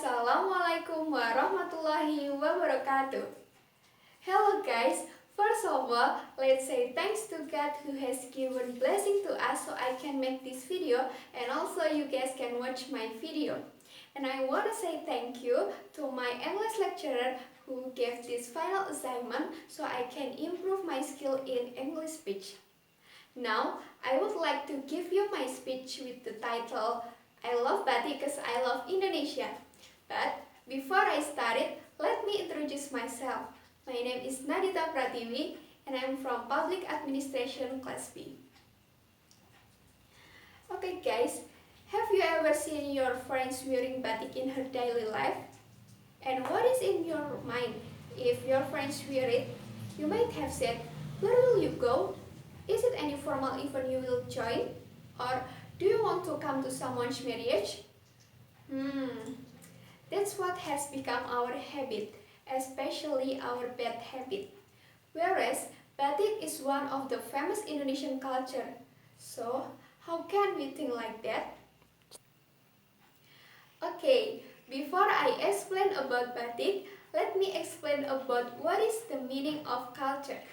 Assalamualaikum warahmatullahi wabarakatuh. Hello guys, first of all, let's say thanks to God who has given blessing to us so I can make this video and also you guys can watch my video. And I want to say thank you to my English lecturer who gave this final assignment so I can improve my skill in English speech. Now, I would like to give you my speech with the title I love Batik because I love Indonesia. But before I start it, let me introduce myself. My name is Nadita Pratiwi and I'm from Public Administration Class B. Okay guys, have you ever seen your friends wearing batik in her daily life? And what is in your mind if your friends wear it? You might have said, where will you go? Is it any formal event you will join? Or do you want to come to someone's marriage? That's what has become our habit, especially our bad habit. Whereas batik is one of the famous Indonesian culture. So, how can we think like that? Okay, before I explain about batik, let me explain about what is the meaning of culture.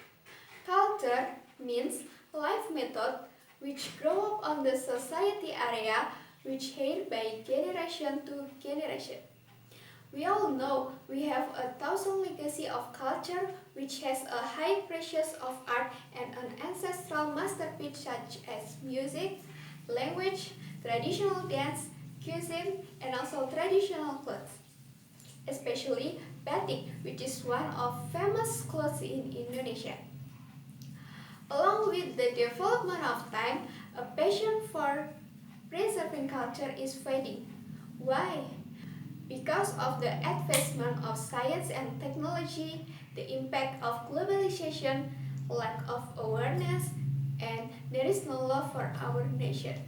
Culture means life method which grow up on the society area which shared by generation to generation. We all know we have 1,000 legacy of culture which has a high precious of art and an ancestral masterpiece such as music, language, traditional dance, cuisine, and also traditional clothes. Especially batik, which is one of famous clothes in Indonesia. Along with the development of time, a passion for preserving culture is fading. Why? Because of the advancement of science and technology, the impact of globalization, lack of awareness, and there is no love for our nation.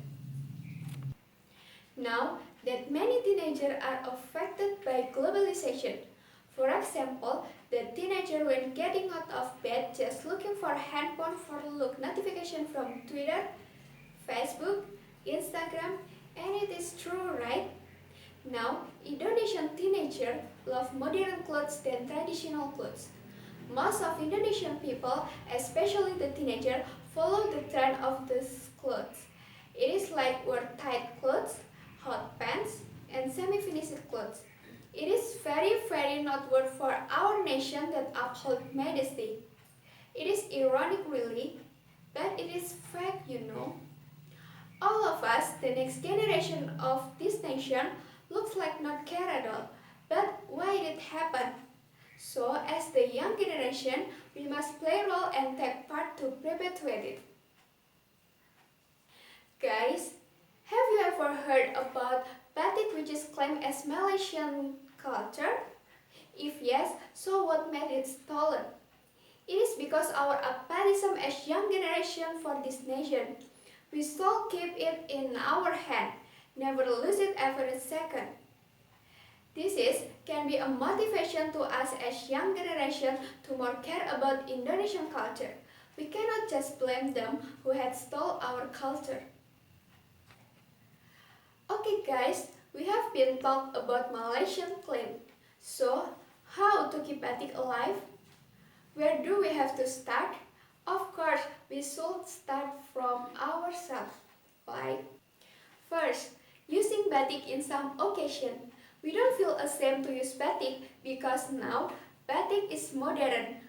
Now that many teenagers are affected by globalization, for example, the teenager when getting out of bed just looking for a handphone for look notification from Twitter, Facebook, Instagram, and it is true, right? Now, Indonesian teenagers love modern clothes than traditional clothes. Most of Indonesian people, especially the teenager, follow the trend of these clothes. It is like wear tight clothes, hot pants, and semi-finished clothes. It is very not good for our nation that uphold modesty. It is ironic really, but it is fact, you know. All of us, the next generation of this nation, looks like not care at all. But why did it happen? So, as the young generation, we must play a role and take part to perpetuate it. Guys, have you ever heard about batik which is claimed as Malaysian culture? If yes, so what made it stolen? It is because our apathetism as young generation for this nation. We still keep it in our hand, never lose it every second. This can be a motivation to us as young generation to more care about Indonesian culture. We cannot just blame them who had stole our culture. Okay guys, we have been talked about Malaysian claim. So, how to keep batik alive? Where do we have to start? Of course, we should start from ourselves. Like, first, using batik in some occasion. We don't feel ashamed to use batik because now batik is modern,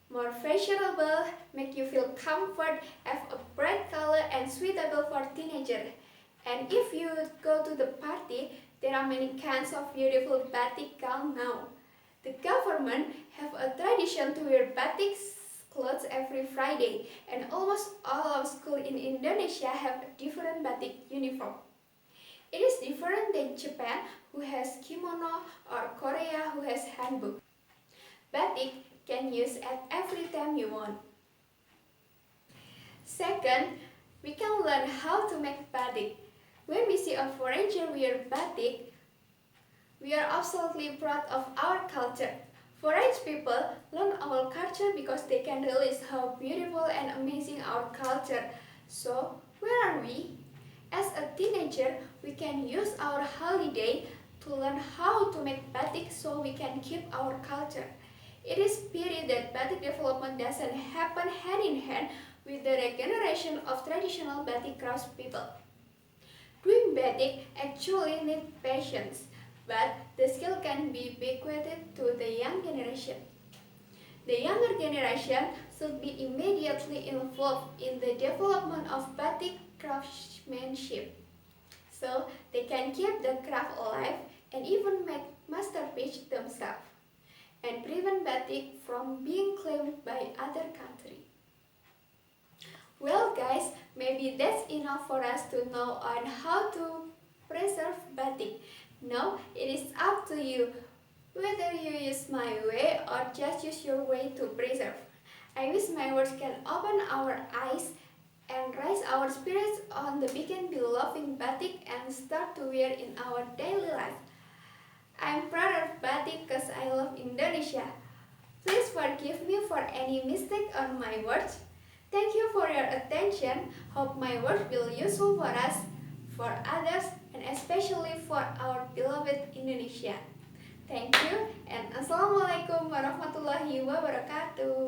more fashionable, make you feel comfort, have a bright color and suitable for teenagers. And if you go to the party, there are many kinds of beautiful batik gown now. The government have a tradition to wear batik clothes every Friday, and almost all of schools in Indonesia have a different batik uniform. It is different than Japan, who has kimono, or Korea, who has hanbok. Batik can use at every time you want. Second, we can learn how to make batik. When we see a foreigner wear batik, we are absolutely proud of our culture. Foreign people learn our culture because they can realize how beautiful and amazing our culture. So, where are we? As a teenager, we can use our holiday to learn how to make batik so we can keep our culture. It is pity that batik development doesn't happen hand in hand with the regeneration of traditional batik craft people. Doing batik actually needs patience, but the skill can be bequeathed to the young generation. The younger generation should be immediately involved in the development of batik craftsmanship, so they can keep the craft alive and even make masterpieces themselves, and prevent batik from being claimed by other countries. Well guys, maybe that's enough for us to know on how to preserve batik. Now it is up to you whether you use my way or just use your way to preserve. I wish my words can open our eyes and raise our spirits on the beacon beloved batik and start to wear in our daily life. I'm proud of batik because I love Indonesia. Please forgive me for any mistake on my words. Thank you for your attention. Hope my words will be useful for us, for others, and especially for our beloved Indonesia. Thank you and Assalamualaikum warahmatullahi wabarakatuh.